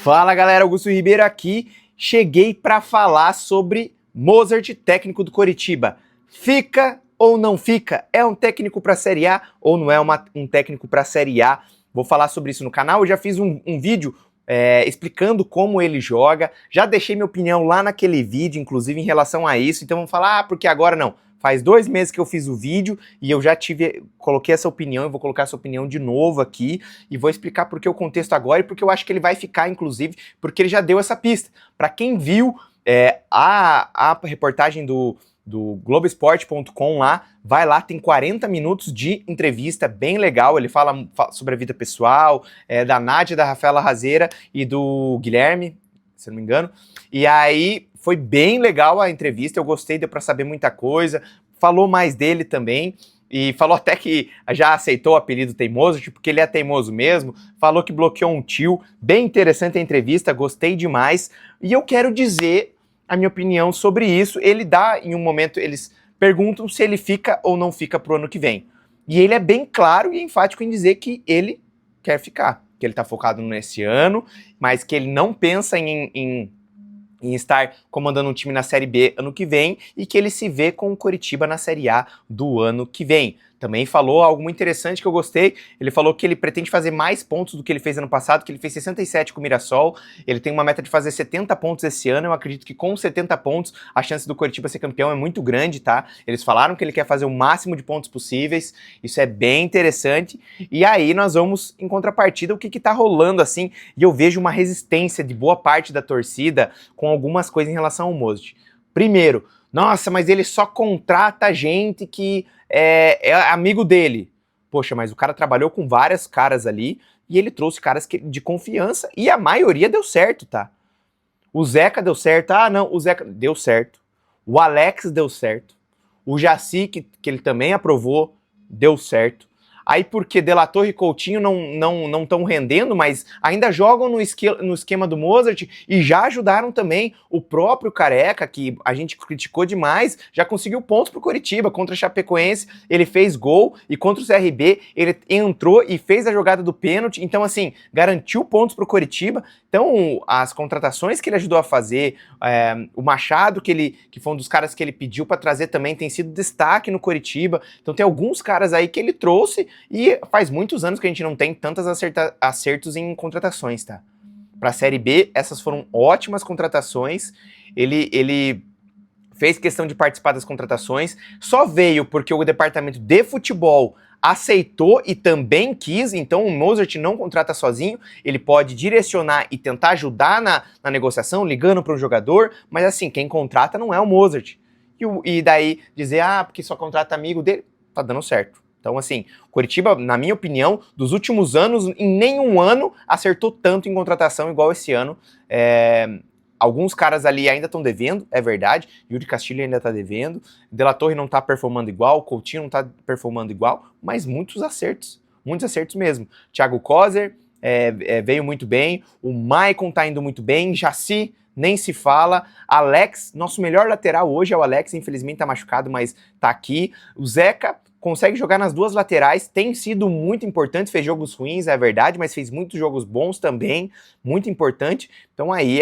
Fala galera, Augusto Ribeiro aqui. Cheguei para falar sobre Mozart, técnico do Coritiba. Fica ou não fica? É um técnico para a Série A ou não é um técnico para a Série A? Vou falar sobre isso no canal. Eu já fiz um vídeo explicando como ele joga. Já deixei minha opinião lá naquele vídeo, inclusive em relação a isso. Então vamos falar, porque agora não. Faz 2 meses que eu fiz o vídeo e eu já coloquei essa opinião, eu vou colocar essa opinião de novo aqui e vou explicar por que o contexto agora e porque eu acho que ele vai ficar, inclusive, porque ele já deu essa pista. Para quem viu a reportagem do Globoesporte.com lá, vai lá, tem 40 minutos de entrevista, bem legal, ele fala sobre a vida pessoal, da Nádia, da Rafaela Razeira e do Guilherme, se não me engano, e aí foi bem legal a entrevista, eu gostei, deu pra saber muita coisa, falou mais dele também, e falou até que já aceitou o apelido teimoso, porque ele é teimoso mesmo, falou que bloqueou um tio, bem interessante a entrevista, gostei demais, e eu quero dizer a minha opinião sobre isso. Ele dá, em um momento, eles perguntam se ele fica ou não fica pro ano que vem, e ele é bem claro e enfático em dizer que ele quer ficar, que ele tá focado nesse ano, mas que ele não pensa em estar comandando um time na Série B ano que vem e que ele se vê com o Coritiba na Série A do ano que vem. Também falou algo muito interessante que eu gostei, ele falou que ele pretende fazer mais pontos do que ele fez ano passado, que ele fez 67 com o Mirassol, ele tem uma meta de fazer 70 pontos esse ano, eu acredito que com 70 pontos a chance do Coritiba ser campeão é muito grande, tá? Eles falaram que ele quer fazer o máximo de pontos possíveis, isso é bem interessante, e aí nós vamos, em contrapartida, o que tá rolando assim, e eu vejo uma resistência de boa parte da torcida com algumas coisas em relação ao Mozart. Primeiro, nossa, mas ele só contrata gente que é amigo dele. Poxa, mas o cara trabalhou com vários caras ali e ele trouxe caras de confiança e a maioria deu certo, tá? O Zeca deu certo. Ah, não, o Zeca deu certo. O Alex deu certo. O Jaci, que ele também aprovou, deu certo. Aí porque De La Torre e Coutinho não estão rendendo, mas ainda jogam no esquema do Mozart e já ajudaram também o próprio Careca, que a gente criticou demais, já conseguiu pontos pro Coritiba. Contra a Chapecoense ele fez gol e contra o CRB ele entrou e fez a jogada do pênalti, então assim, garantiu pontos pro Coritiba. Então as contratações que ele ajudou a fazer, o Machado, que foi um dos caras que ele pediu para trazer também, tem sido destaque no Coritiba. Então tem alguns caras aí que ele trouxe e faz muitos anos que a gente não tem tantos acertos em contratações, tá? Para a Série B, essas foram ótimas contratações. Ele fez questão de participar das contratações, só veio porque o departamento de futebol aceitou e também quis, então o Mozart não contrata sozinho, ele pode direcionar e tentar ajudar na negociação, ligando para o jogador, mas assim, quem contrata não é o Mozart. E daí dizer, porque só contrata amigo dele, tá dando certo. Então, assim, o Coritiba, na minha opinião, dos últimos anos, em nenhum ano acertou tanto em contratação igual esse ano. Alguns caras ali ainda estão devendo, é verdade. Yuri Castilho ainda está devendo. De La Torre não está performando igual, Coutinho não está performando igual, mas muitos acertos mesmo. Thiago Kozer veio muito bem, o Maicon está indo muito bem, Jaci nem se fala, Alex, nosso melhor lateral hoje é o Alex, infelizmente tá machucado, mas tá aqui. O Zeca consegue jogar nas duas laterais, tem sido muito importante, fez jogos ruins, é verdade, mas fez muitos jogos bons também, muito importante. Então aí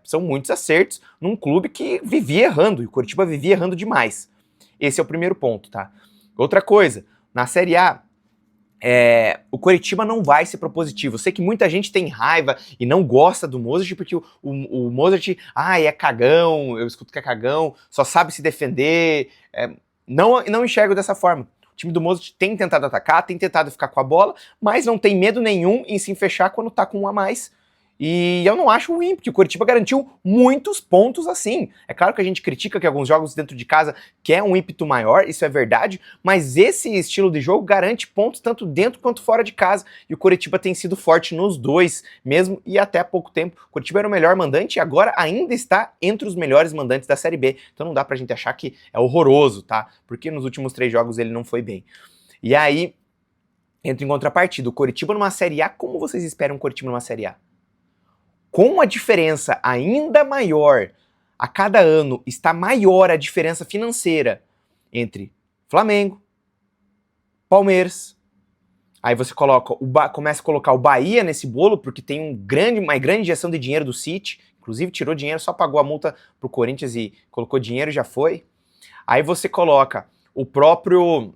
são muitos acertos num clube que vivia errando, e o Coritiba vivia errando demais. Esse é o primeiro ponto, tá? Outra coisa, na Série A, o Coritiba não vai ser propositivo. Eu sei que muita gente tem raiva e não gosta do Mozart, porque o Mozart, é cagão, eu escuto que é cagão, só sabe se defender. Não enxergo dessa forma. O time do Mozart tem tentado atacar, tem tentado ficar com a bola, mas não tem medo nenhum em se fechar quando tá com um a mais. E eu não acho ruim, porque o Coritiba garantiu muitos pontos assim. É claro que a gente critica que alguns jogos dentro de casa quer um ímpeto maior, isso é verdade, mas esse estilo de jogo garante pontos tanto dentro quanto fora de casa. E o Coritiba tem sido forte nos dois mesmo, e até há pouco tempo. O Coritiba era o melhor mandante e agora ainda está entre os melhores mandantes da Série B. Então não dá pra gente achar que é horroroso, tá? Porque nos últimos 3 jogos ele não foi bem. E aí, entra em contrapartida, o Coritiba numa Série A, como vocês esperam o Coritiba numa Série A? Com a diferença ainda maior, a cada ano está maior a diferença financeira entre Flamengo, Palmeiras, Aí você coloca começa a colocar o Bahia nesse bolo, porque tem uma grande injeção de dinheiro do City, inclusive tirou dinheiro, só pagou a multa pro Corinthians e colocou dinheiro e já foi. Aí você coloca o próprio...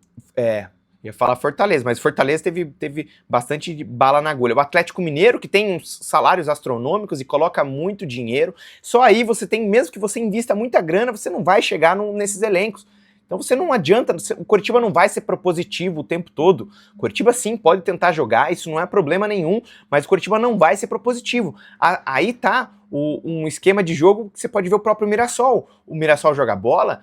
ia falar Fortaleza, mas Fortaleza teve bastante bala na agulha. O Atlético Mineiro, que tem uns salários astronômicos e coloca muito dinheiro, só aí você tem, mesmo que você invista muita grana, você não vai chegar nesses elencos. Então você não adianta, o Coritiba não vai ser propositivo o tempo todo. O Coritiba sim pode tentar jogar, isso não é problema nenhum, mas o Coritiba não vai ser propositivo. Aí tá um esquema de jogo que você pode ver o próprio Mirassol. O Mirassol joga bola,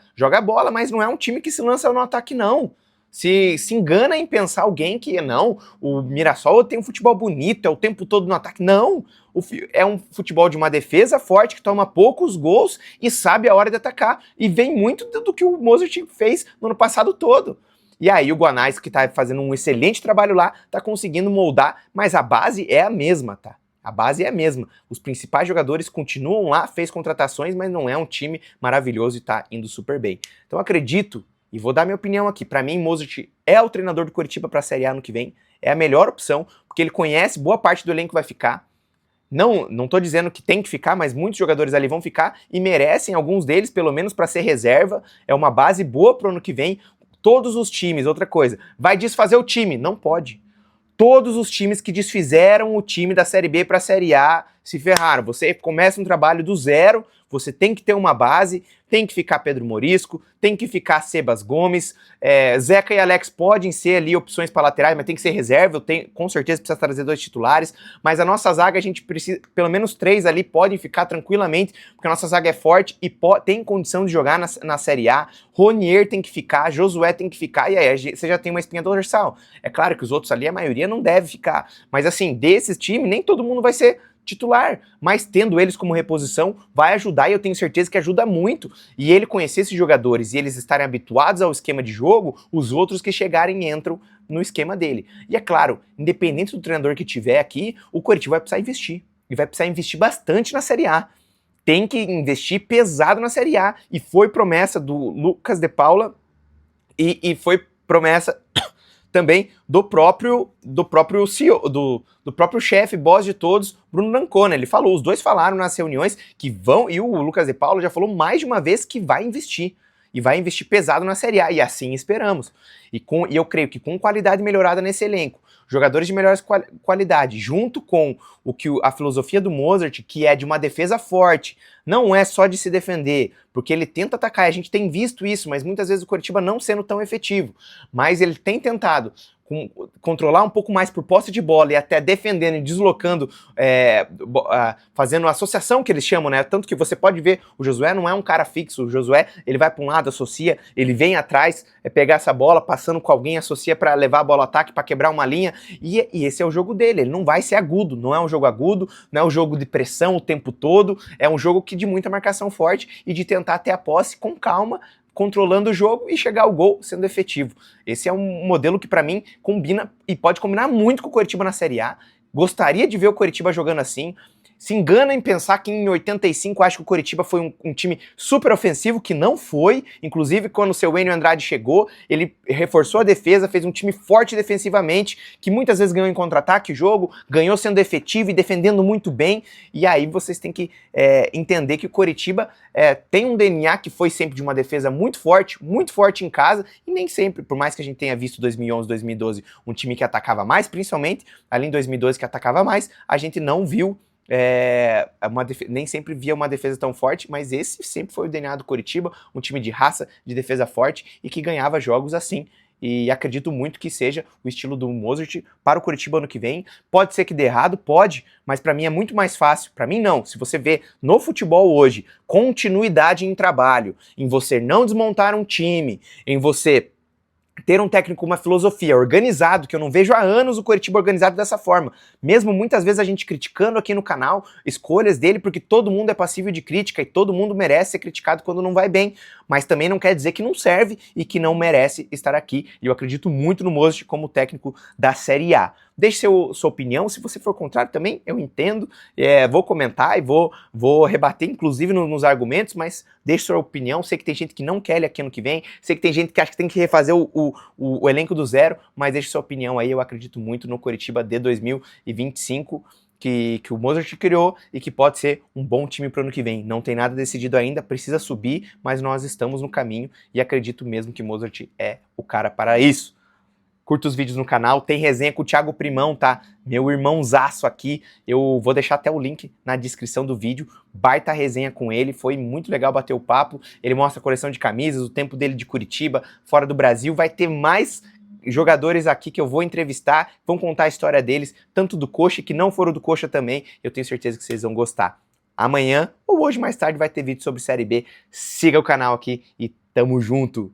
mas não é um time que se lança no ataque não. Se engana em pensar alguém que não, o Mirassol tem um futebol bonito, é o tempo todo no ataque. Não, é um futebol de uma defesa forte que toma poucos gols e sabe a hora de atacar. E vem muito do que o Mozart fez no ano passado todo. E aí o Guanais, que tá fazendo um excelente trabalho lá, tá conseguindo moldar, mas a base é a mesma, tá? A base é a mesma. Os principais jogadores continuam lá, fez contratações, mas não é um time maravilhoso e tá indo super bem. Então acredito, e vou dar minha opinião aqui, para mim Mozart é o treinador do Coritiba para a Série A ano que vem, é a melhor opção, porque ele conhece, boa parte do elenco vai ficar. Não tô dizendo que tem que ficar, mas muitos jogadores ali vão ficar e merecem, alguns deles pelo menos para ser reserva, é uma base boa pro ano que vem. Todos os times, outra coisa, vai desfazer o time? Não pode. Todos os times que desfizeram o time da Série B para a Série A se ferraram. Você começa um trabalho do zero, você tem que ter uma base, tem que ficar Pedro Morisco, tem que ficar Sebas Gomes, Zeca e Alex podem ser ali opções para laterais, mas tem que ser reserva, com certeza precisa trazer 2 titulares, mas a nossa zaga a gente precisa, pelo menos 3 ali podem ficar tranquilamente, porque a nossa zaga é forte e tem condição de jogar na Série A. Ronier tem que ficar, Josué tem que ficar, e aí você já tem uma espinha dorsal. É claro que os outros ali, a maioria não deve ficar, mas assim, desses times, nem todo mundo vai ser titular, mas tendo eles como reposição vai ajudar, e eu tenho certeza que ajuda muito. E ele conhecer esses jogadores e eles estarem habituados ao esquema de jogo, os outros que chegarem entram no esquema dele. E é claro, independente do treinador que tiver aqui, o Coritiba vai precisar investir, e vai precisar investir bastante na Série A. Tem que investir pesado na Série A, e foi promessa do Lucas de Paula e foi promessa também do próprio CEO, do próprio chefe, boss de todos, Bruno D'Ancona. Ele falou, os dois falaram nas reuniões que vão, e o Lucas de Paula já falou mais de uma vez que vai investir. E vai investir pesado na Série A, e assim esperamos. E eu creio que com qualidade melhorada nesse elenco, jogadores de melhor qualidade, junto com a filosofia do Mozart, que é de uma defesa forte, não é só de se defender, porque ele tenta atacar, a gente tem visto isso, mas muitas vezes o Coritiba não sendo tão efetivo, mas ele tem tentado controlar um pouco mais por posse de bola e até defendendo e deslocando, fazendo a associação que eles chamam, né? Tanto que você pode ver, o Josué não é um cara fixo, o Josué ele vai para um lado, associa, ele vem atrás, pegar essa bola, passando com alguém, associa para levar a bola ao ataque, para quebrar uma linha, e esse é o jogo dele, ele não vai ser agudo, não é um jogo agudo, não é um jogo de pressão o tempo todo, é um jogo de muita marcação forte e de tentar ter a posse com calma, controlando o jogo e chegar ao gol sendo efetivo. Esse é um modelo que para mim combina e pode combinar muito com o Coritiba na Série A. Gostaria de ver o Coritiba jogando assim. Se engana em pensar que em 85 acho que o Coritiba foi um time super ofensivo, que não foi. Inclusive, quando o seu Enio Andrade chegou, ele reforçou a defesa, fez um time forte defensivamente, que muitas vezes ganhou em contra-ataque o jogo, ganhou sendo efetivo e defendendo muito bem. E aí vocês têm que entender que o Coritiba tem um DNA que foi sempre de uma defesa muito forte em casa, e nem sempre, por mais que a gente tenha visto 2011, 2012, um time que atacava mais, principalmente, ali em 2012 que atacava mais, a gente não viu nem sempre via uma defesa tão forte, mas esse sempre foi o DNA do Coritiba, um time de raça, de defesa forte e que ganhava jogos assim. E acredito muito que seja o estilo do Mozart para o Coritiba ano que vem. Pode ser que dê errado, pode, mas para mim é muito mais fácil. Para mim não. Se você vê no futebol hoje continuidade em trabalho, em você não desmontar um time, em você ter um técnico com uma filosofia organizado, que eu não vejo há anos o Coritiba organizado dessa forma. Mesmo muitas vezes a gente criticando aqui no canal escolhas dele, porque todo mundo é passível de crítica e todo mundo merece ser criticado quando não vai bem, mas também não quer dizer que não serve e que não merece estar aqui. E eu acredito muito no Mozart como técnico da Série A. deixe sua opinião. Se você for contrário também, eu entendo. Vou comentar e vou rebater, inclusive, nos argumentos, mas deixe sua opinião. Sei que tem gente que não quer ele aqui ano que vem, sei que tem gente que acha que tem que refazer o elenco do zero, mas deixe sua opinião aí. Eu acredito muito no Coritiba de 2025. Que o Mozart criou e que pode ser um bom time para o ano que vem. Não tem nada decidido ainda, precisa subir, mas nós estamos no caminho e acredito mesmo que Mozart é o cara para isso. Curta os vídeos no canal, tem resenha com o Thiago Primão, tá? Meu irmãozaço aqui, eu vou deixar até o link na descrição do vídeo, baita resenha com ele, foi muito legal bater o papo, ele mostra a coleção de camisas, o tempo dele de Curitiba, fora do Brasil, vai ter mais jogadores aqui que eu vou entrevistar, vão contar a história deles, tanto do Coxa que não foram do Coxa também, eu tenho certeza que vocês vão gostar. Amanhã ou hoje mais tarde vai ter vídeo sobre Série B, siga o canal aqui e tamo junto!